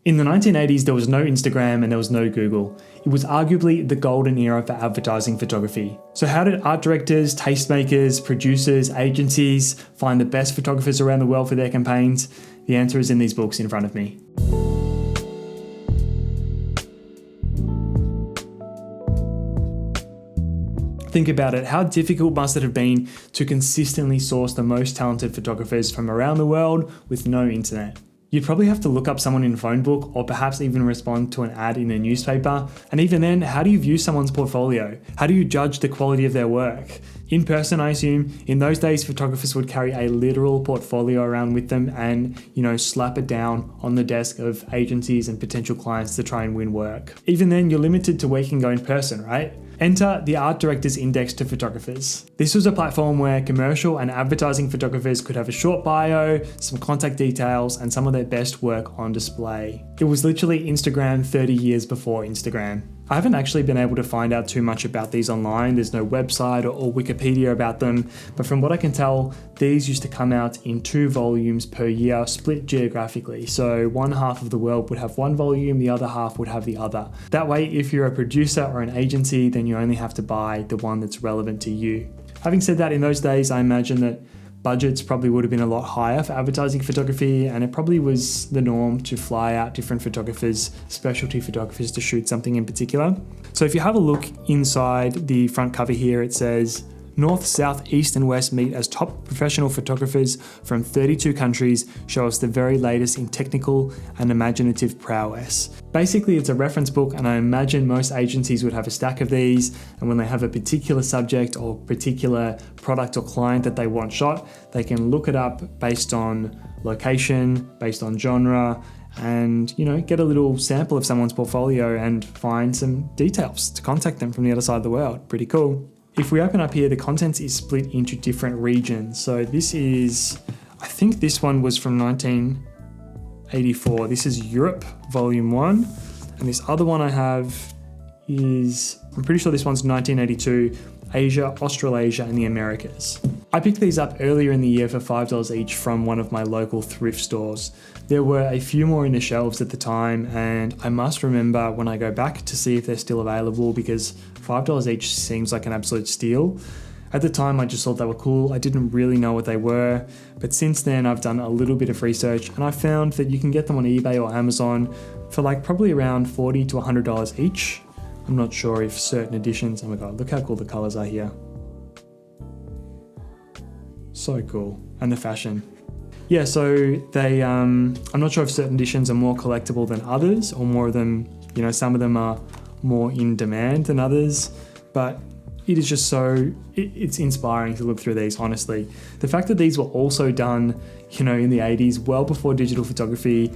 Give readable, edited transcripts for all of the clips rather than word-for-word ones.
In the 1980s, there was no Instagram and there was no Google. It was arguably the golden era for advertising photography. So how did art directors, tastemakers, producers, agencies find the best photographers around the world for their campaigns? The answer is in these books in front of me. Think about it, how difficult must it have been to consistently source the most talented photographers from around the world with no internet? You'd probably have to look up someone in a phone book or perhaps even respond to an ad in a newspaper. And even then, how do you view someone's portfolio? How do you judge the quality of their work? In person, I assume. In those days, photographers would carry a literal portfolio around with them and, slap it down on the desk of agencies and potential clients to try and win work. Even then, you're limited to where you can go in person, right? Enter the Art Directors Index to photographers. This was a platform where commercial and advertising photographers could have a short bio, some contact details, and some of their best work on display. It was literally Instagram 30 years before Instagram. I haven't actually been able to find out too much about these online. There's no website or Wikipedia about them, but from what I can tell, these used to come out in 2 volumes per year, split geographically. So one half of the world would have one volume, the other half would have the other. That way, if you're a producer or an agency, then you only have to buy the one that's relevant to you. Having said that, in those days, I imagine that budgets probably would have been a lot higher for advertising photography, and it probably was the norm to fly out different photographers, specialty photographers, to shoot something in particular. So if you have a look inside the front cover here, it says, North, South, East and West meet as top professional photographers from 32 countries show us the very latest in technical and imaginative prowess. Basically, it's a reference book, and I imagine most agencies would have a stack of these, and when they have a particular subject or particular product or client that they want shot, they can look it up based on location, based on genre, and get a little sample of someone's portfolio and find some details to contact them from the other side of the world. Pretty cool. If we open up here, the contents is split into different regions. So this is, I think this one was from 1984. This is Europe, Volume 1. And this other one I have is, I'm pretty sure this one's 1982, Asia, Australasia, and the Americas. I picked these up earlier in the year for $5 each from one of my local thrift stores. There were a few more in the shelves at the time, and I must remember when I go back to see if they're still available, because $5 each seems like an absolute steal. At the time, I just thought they were cool. I didn't really know what they were, but since then I've done a little bit of research and I found that you can get them on eBay or Amazon for probably around $40 to $100 each. I'm not sure if certain editions, oh my god, look how cool the colors are here. So cool. And the fashion. Yeah, so they, I'm not sure if certain editions are more collectible than others, or more of them, some of them are more in demand than others, but it is just it's inspiring to look through these, honestly. The fact that these were also done, in the 80s, well before digital photography,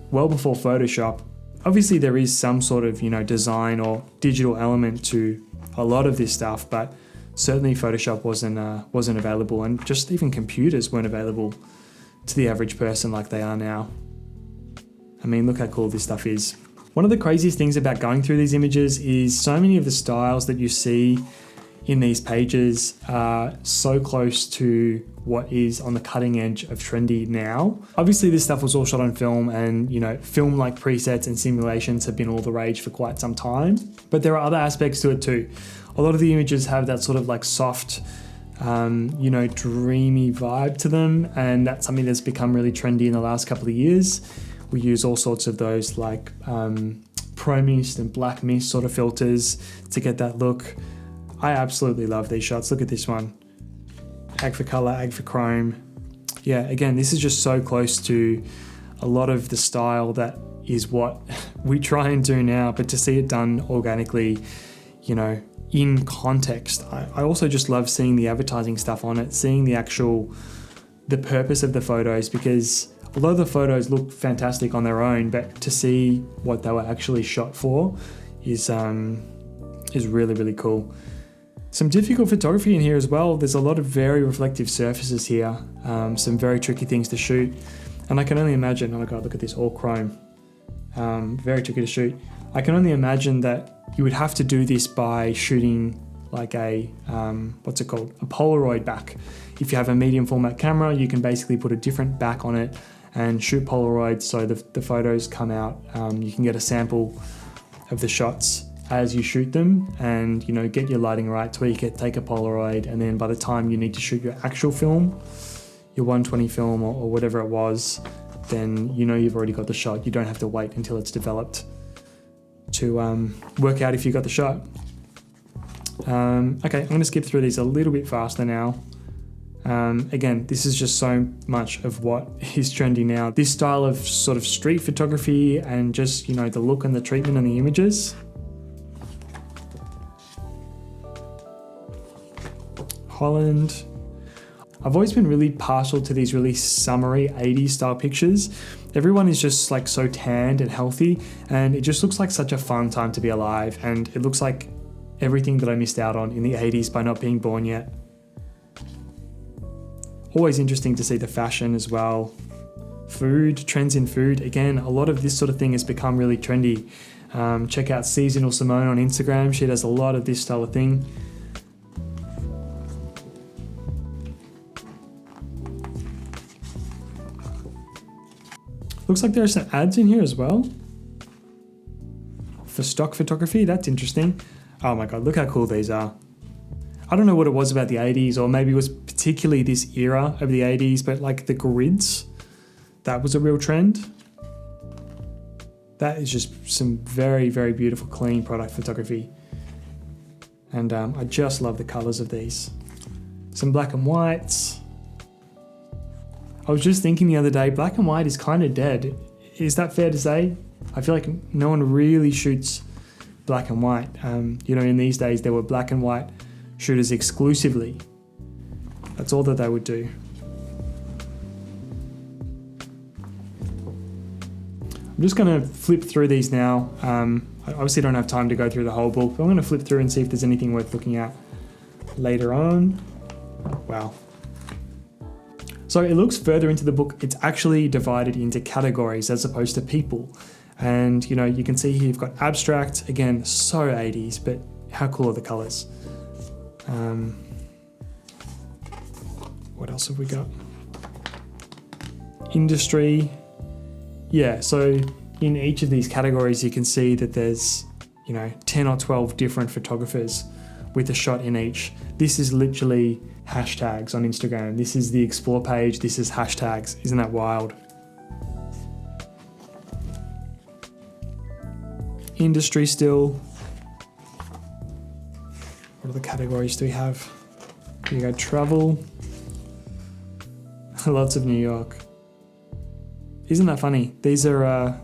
well before Photoshop. Obviously there is some sort of, design or digital element to a lot of this stuff, but certainly Photoshop wasn't available, and just even computers weren't available to the average person like they are now. I mean, look how cool this stuff is. One of the craziest things about going through these images is so many of the styles that you see in these pages are so close to what is on the cutting edge of trendy now. Obviously this stuff was all shot on film, and film like presets and simulations have been all the rage for quite some time, but there are other aspects to it too. A lot of the images have that sort of soft, dreamy vibe to them, and that's something that's become really trendy in the last couple of years. We use all sorts of those pro mist and black mist sort of filters to get that look. I absolutely love these shots. Look at this one. Ag for color, ag for chrome. Yeah, again, this is just so close to a lot of the style that is what we try and do now, but to see it done organically, in context. I also just love seeing the advertising stuff on it, seeing the purpose of the photos, because although the photos look fantastic on their own, but to see what they were actually shot for is really, really cool. Some difficult photography in here as well. There's a lot of very reflective surfaces here, some very tricky things to shoot. And I can only imagine, oh my god, look at this, all chrome. Very tricky to shoot. I can only imagine that you would have to do this by shooting a Polaroid back. If you have a medium format camera, you can basically put a different back on it and shoot Polaroid so the photos come out. You can get a sample of the shots as you shoot them, and get your lighting right, tweak it, take a Polaroid, and then by the time you need to shoot your actual film, your 120 film or whatever it was, then you've already got the shot. You don't have to wait until it's developed to work out if you got the shot. Okay, I'm going to skip through these a little bit faster now. Again, this is just so much of what is trendy now. This style of sort of street photography and just, the look and the treatment and the images. Holland. I've always been really partial to these really summery 80s style pictures. Everyone is just like so tanned and healthy, and it just looks like such a fun time to be alive, and it looks like everything that I missed out on in the 80s by not being born yet. Always interesting to see the fashion as well. Food, trends in food. Again, a lot of this sort of thing has become really trendy. Check out Seasonal Simone on Instagram. She does a lot of this style of thing. Looks like there are some ads in here as well for stock photography. That's interesting. Oh my God, look how cool these are. I don't know what it was about the 80s, or maybe it was particularly this era of the 80s, but like the grids, that was a real trend. That is just some very, very beautiful, clean product photography. And I just love the colors of these. Some black and whites. I was just thinking the other day, black and white is kind of dead. Is that fair to say? I feel like no one really shoots black and white. In these days, there were black and white shooters exclusively. That's all that they would do. I'm just going to flip through these now. I obviously don't have time to go through the whole book, but I'm going to flip through and see if there's anything worth looking at later on. Wow. So it looks further into the book, it's actually divided into categories as opposed to people. And you can see here you've got abstract, again, so 80s, but how cool are the colors? What else have we got? Industry. Yeah, so in each of these categories, you can see that there's, 10 or 12 different photographers with a shot in each. This is literally hashtags on Instagram. This is the explore page. This is hashtags. Isn't that wild? Industry still. What other categories do we have? Here you go, travel. Lots of New York. Isn't that funny? These are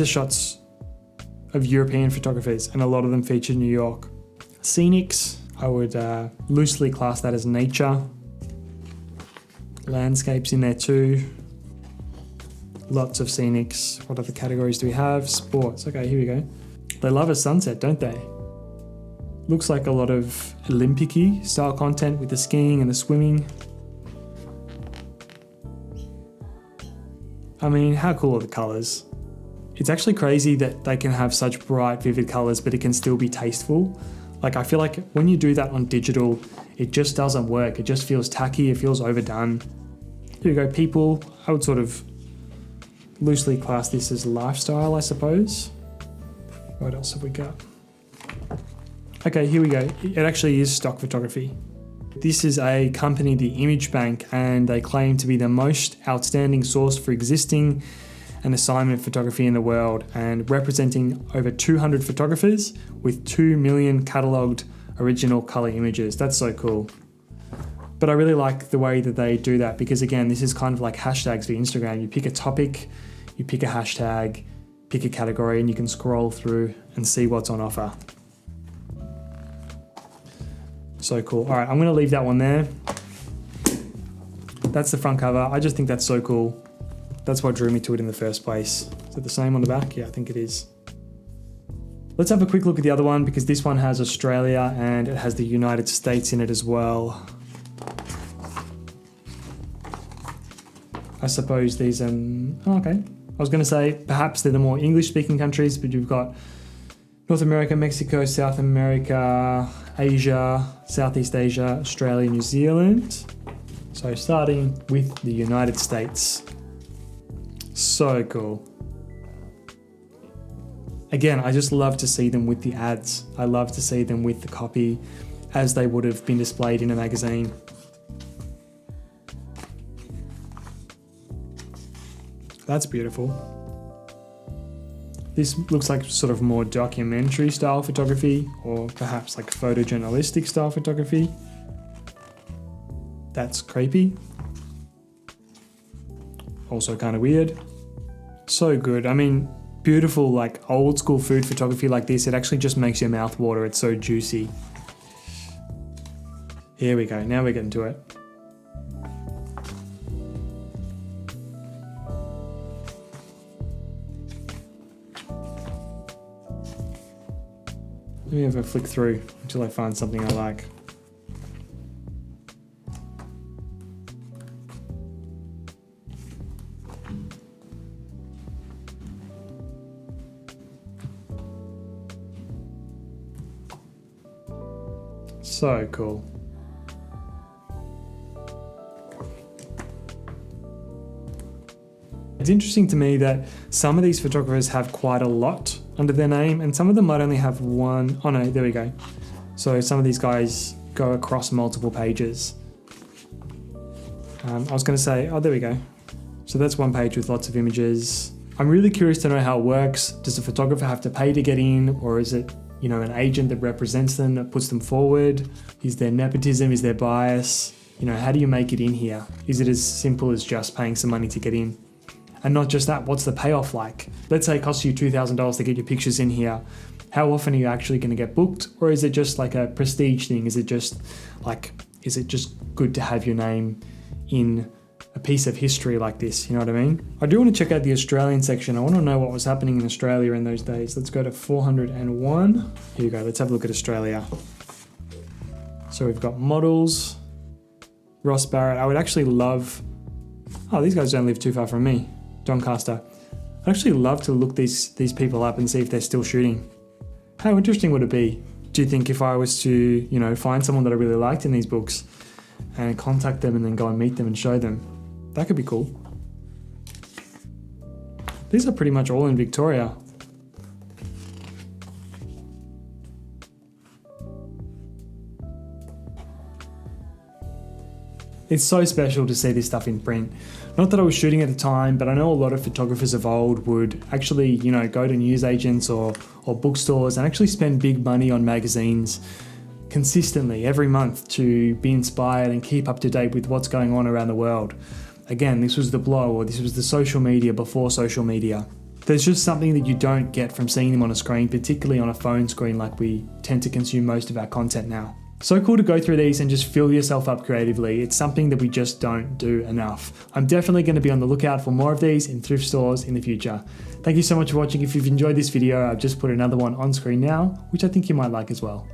shots of European photographers, and a lot of them feature New York. Scenics, I would loosely class that as nature. Landscapes in there too. Lots of scenics. What other categories do we have? Sports. Okay, here we go. They love a sunset, don't they? Looks like a lot of Olympic-y style content with the skiing and the swimming. I mean, how cool are the colors? It's actually crazy that they can have such bright, vivid colors, but it can still be tasteful. Like, I feel like when you do that on digital, it just doesn't work. It just feels tacky, it feels overdone. Here we go, people. I would sort of loosely class this as lifestyle, I suppose. What else have we got? Okay, here we go. It actually is stock photography. This is a company, the Image Bank, and they claim to be the most outstanding source for existing and assignment photography in the world, and representing over 200 photographers with 2 million catalogued original color images. That's so cool. But I really like the way that they do that, because again, this is kind of like hashtags for Instagram. You pick a topic, you pick a hashtag, pick a category, and you can scroll through and see what's on offer. So cool. All right, I'm going to leave that one there. That's the front cover. I just think that's so cool. That's what drew me to it in the first place. Is it the same on the back? Yeah, I think it is. Let's have a quick look at the other one, because this one has Australia and it has the United States in it as well. I suppose these are... Oh, okay. I was going to say perhaps they're the more English-speaking countries, but you've got North America, Mexico, South America, Asia, Southeast Asia, Australia, New Zealand. So starting with the United States. So cool. Again, I just love to see them with the ads. I love to see them with the copy as they would have been displayed in a magazine. That's beautiful. This looks like sort of more documentary style photography, or perhaps like photojournalistic style photography. That's creepy. Also kind of weird. So good. I mean, beautiful, like old school food photography like this, it actually just makes your mouth water. It's so juicy. Here we go. Now we're getting to it. Let me have a flick through until I find something I like. So cool. It's interesting to me that some of these photographers have quite a lot under their name, and some of them might only have one. Oh no, there we go. So some of these guys go across multiple pages. I was going to say, oh, there we go. So that's one page with lots of images. I'm really curious to know how it works. Does the photographer have to pay to get in, or is it, you know, an agent that represents them, that puts them forward? Is there nepotism? Is there bias? You know, how do you make it in here? Is it as simple as just paying some money to get in? And not just that, what's the payoff like? Let's say it costs you $2,000 to get your pictures in here. How often are you actually going to get booked? Or is it just like a prestige thing? Is it just good to have your name in a piece of history like this? You know what I mean? I do want to check out the Australian section. I want to know what was happening in Australia in those days. Let's go to 401. Here you go. Let's have a look at Australia. So we've got models. Ross Barrett. I would actually love... Oh, these guys don't live too far from me. Doncaster. I'd actually love to look these people up and see if they're still shooting. How interesting would it be? Do you think if I was to, you know, find someone that I really liked in these books and contact them and then go and meet them and show them? That could be cool. These are pretty much all in Victoria. It's so special to see this stuff in print. Not that I was shooting at the time, but I know a lot of photographers of old would actually, you know, go to newsagents or bookstores and actually spend big money on magazines consistently every month to be inspired and keep up to date with what's going on around the world. Again, this was the blow, or this was the social media before social media. There's just something that you don't get from seeing them on a screen, particularly on a phone screen like we tend to consume most of our content now. So cool to go through these and just fill yourself up creatively. It's something that we just don't do enough. I'm definitely going to be on the lookout for more of these in thrift stores in the future. Thank you so much for watching. If you've enjoyed this video, I've just put another one on screen now, which I think you might like as well.